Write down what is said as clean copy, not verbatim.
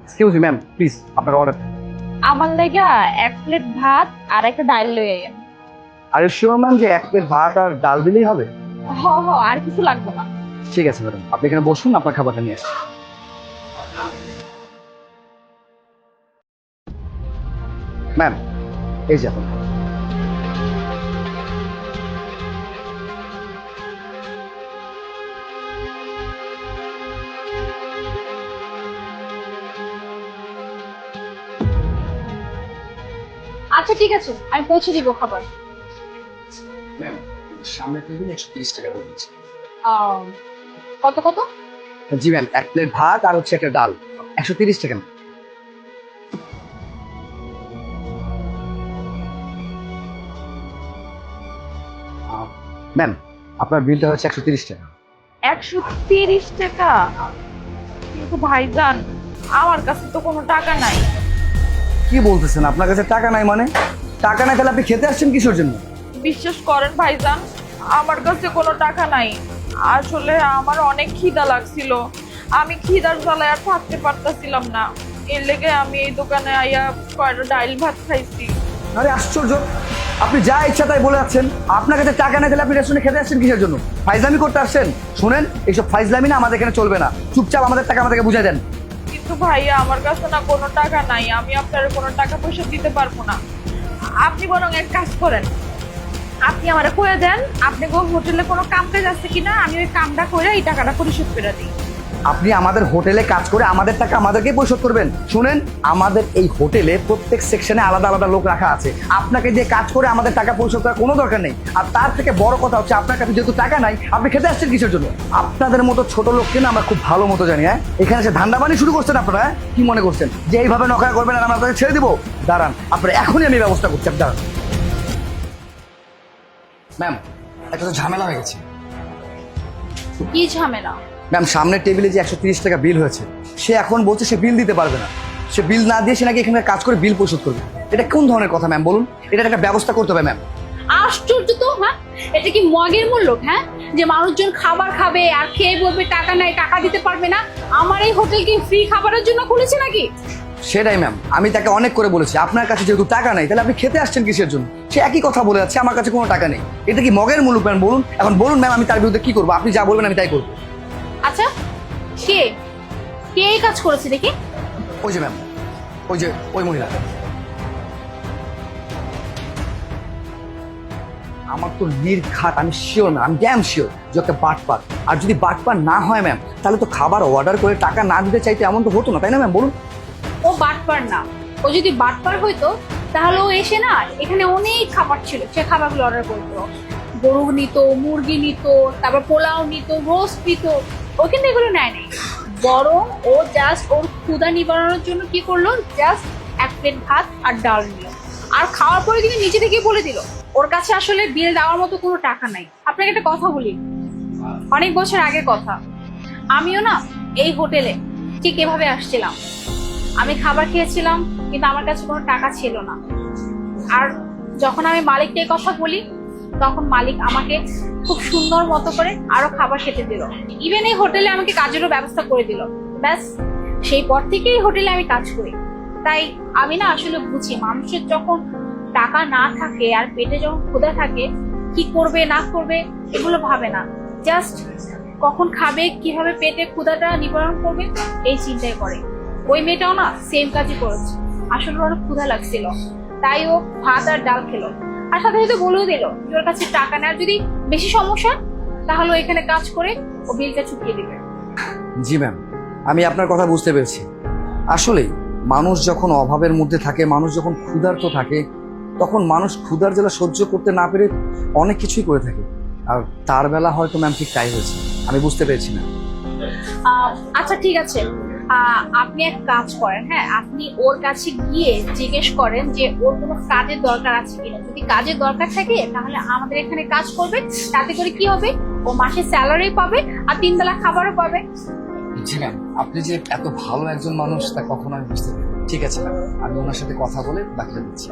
Excuse me ma'am, please আপনার order. আমার লাগা 1 প্লেট ভাত আর একটা ডাল লই আইয়েন। আর শিওর ম্যাম যে 1 প্লেট ভাত আর ডাল দিলেই হবে? আর কিছু লাগবে না। ঠিক আছে ম্যাডাম, আপনি এখানে বসুন, আপনার খাবারটা নিয়ে আসুন। ম্যাম, এই যে আপনার। আচ্ছা ঠিক আছে, আমি পৌঁছে দিব খাবার। ম্যাম, সামনে টেবিলে 130 টাকা করে দিচ্ছি। আহ, কত কত? জি ম্যাম, 1 প্লেট ভাত আর হচ্ছে একটা ডাল, 130 টাকা। ম্যাম, আপনার বিলটা হচ্ছে 130 টাকা। 130 টাকা? কিন্তু ভাইজান, আমার কাছে তো কোনো টাকা নাই। কি বলতেছেন? আপনার কাছে টাকা নাই মানে? টাকা নাই তাহলে আপনি খেতে আসছেন কিসের জন্য? বিশ্বাস করেন ভাইজান, আমার কাছে কোনো টাকা নাই। আসলে আমার অনেক খিদা লাগছিল, আমি খিদার জ্বালায় আর থাকতে পারতাছিলাম না। এর লেগে আমি এই দোকানে আইয়া কয়টা ডাইল ভাত খাইছি। আরে আশ্চর্য, আপনি যা ইচ্ছা তাই বলে যাচ্ছেন। আপনার কাছে টাকা নাই তাহলে আপনি রেস্টুরেন্টে খেতে আসছেন কিসের জন্য? ফাইজলামি করতে আসছেন? শুনেন, এইসব ফাইজলামি না আমাদের এখানে চলবে না। চুপচাপ আমাদের টাকা আমাদেরকে বুঝাই দেন। কিন্তু ভাইয়া, আমার কাছে না কোনো টাকা নাই, আমি আপনার কোনো টাকা পয়সা দিতে পারবো না। আপনি বরং এক কাজ করেন, আপনি আমারে কয়ে দেন আপনি হোটেলে কোনো কাম কাজ আছে কিনা, আমি ওই কামটা করে এই টাকাটা পরিশোধ করে দিই। আপনি আমাদের হোটেলে কাজ করে আমাদের টাকা আমাদেরকেই পরিশোধ করবেন? শুনেন, আমাদের এই হোটেলে প্রত্যেক সেকশনে আলাদা আলাদা লোক রাখা আছে। আপনাকে দিয়ে কাজ করে আমাদের টাকা পরিশোধ করার কোনো দরকার নেই। আর তার থেকে বড় কথা হচ্ছে, আপনার কাছে যেহেতু টাকা নাই, আপনি খেতে আসছেন কিসের জন্য? আপনাদের মতো ছোট লোককে না আমরা খুব ভালো মতো জানি। হ্যাঁ, এখানে এসে ধান্দাবানি শুরু করছেন আপনারা? হ্যাঁ, কি মনে করছেন যে এইভাবে নকরা করবেন আর আমরা আপনাদের ছেড়ে দিব? দাঁড়ান, আপনারা এখনই আমি ব্যবস্থা করছি। আপনি দাঁড়ান। ম্যাম, একটা তো ঝামেলা হয়ে গেছে। কি ঝামেলা? ম্যাম, সামনের টেবিলে যে 130 টাকা বিল হয়েছে, সে এখন বলছে সে বিল দিতে পারবে না। সে বিল না দিয়ে সে নাকি এখানে কাজ করে বিল পরিশোধ করবে। এটা কোন ধরনের কথা ম্যাম বলুন? এটা একটা ব্যবস্থা করতে হবে ম্যাম। আশ্চর্য তো। হ্যাঁ, এটা কি মগের মূল্য? হ্যাঁ, যে মানুষজন খাবার খাবে আর খেয়ে বলবে টাকা নাই, টাকা দিতে পারবে না। আমার এই হোটেল কি ফ্রি খাবারের জন্য খুলেছে নাকি? সেটাই ম্যাম, আমি তাকে অনেক করে বলেছি আপনার কাছে যেহেতু টাকা নাই তাহলে আপনি খেতে আসছেন কিসের জন্য? সে একই কথা বলে যাচ্ছে, আমার কাছে কোনো টাকা নেই। এটা কি মগের মূল্য ম্যাম বলুন? এখন বলুন ম্যাম, আমি তার বিরুদ্ধে কি করবো? আপনি যা বলবেন আমি তাই করবো। আচ্ছা, কে কে এই কাজ করেছে দেখি? ওই যে ম্যাম, ওই যে ওই মহিলা। আমার তো নির্ঘাত, আমি শিওর ম্যাম, আমি ড্যাম শিওর যে একটা বাটপার। আর যদি বাটপার না হয় ম্যাম, তাহলে তো খাবার অর্ডার করে টাকা না দিতে চাইতে এমন তো হতো না, তাই না ম্যাম বলুন? ও বাটপার না। ও যদি বাটপার হইতো তাহলে ও এসে না এখানে অনেক খাবার ছিল, সে খাবারগুলো অর্ডার করতো। গরু নিত, মুরগি নিত, তারপর পোলাও নিত, রোস্ট নিত। ও কিন্তু এগুলো নেয় নাই। বরং ও জাস্ট ওর ক্ষুধা নিবারণের জন্য কি করলো, জাস্ট 1 প্লেট ভাত আর ডাল নিল। আর খাওয়ার পরে কিন্তু নিচে থেকে বলে দিল ওর কাছে আসলে বিল দেওয়ার মতো কোনো টাকা নাই। আপনাকে একটা কথা বলি, অনেক বছর আগের কথা, আমিও না এই হোটেলে ঠিক এভাবে আসছিলাম। আমি খাবার খেয়েছিলাম কিন্তু আমার কাছে কোনো টাকা ছিল না। আর যখন আমি মালিককে এই কথা বলি, তখন মালিক আমাকে খুব সুন্দর মতো করে আরো খাবার খেতে দিল। ইভেন এই হোটেলে আমাকে কাজেরও ব্যবস্থা করে দিল। ব্যাস, সেই পর থেকেই হোটেলে আমি কাজ করি। তাই আমি না আসলে বুঝি, মানুষের যখন টাকা না থাকে আর পেটে যখন ক্ষুধা থাকে, কি করবে না করবে এগুলো ভাবে না, জাস্ট কখন খাবে, কিভাবে পেটে ক্ষুধাটা নিবারণ করবে এই চিন্তাই করে। ওই মেয়েটাও না সেম কাজই করেছে। আসলে অনেক ক্ষুধা লাগছিল, তাই ও ভাত আর ডাল খেলো। আর সাথে সাথে বলেও দিল যে ওর কাছে টাকা নেই, আর যদি বেশি সমস্যা তাহলে ও এখানে কাজ করে ও বিলটা চুকিয়ে দিবে। জি ম্যাম, আমি আপনার কথা বুঝতে পেরেছি। আসলেই মানুষ যখন অভাবের মধ্যে থাকে, মানুষ যখন ক্ষুধার্ত থাকে, তখন মানুষ ক্ষুধার জ্বালা সহ্য করতে না পেরে অনেক কিছুই করে থাকে। আর তার বেলা হয়তো ম্যাম ঠিক তাই হয়েছে, আমি বুঝতে পেরেছি না। আচ্ছা ঠিক আছে, আপনি এক কাজ করেন। হ্যাঁ, আপনি ওর কাছে গিয়ে জিজ্ঞেস করেন যে ওর কোনো কাজের দরকার আছে কিনা। যদি কাজের দরকার থাকে তাহলে আমাদের এখানে কাজ করবে। তাতে করে কি হবে, ও মাসে স্যালারি পাবে আর 3 বেলা খাবারও পাবে। জি ম্যাম, আপনি যে এত ভালো একজন মানুষ তা কখনো আমি বুঝতে পারি। ঠিক আছে ম্যাম, আমি ওনার সাথে কথা বলে বাকিটা দিচ্ছি।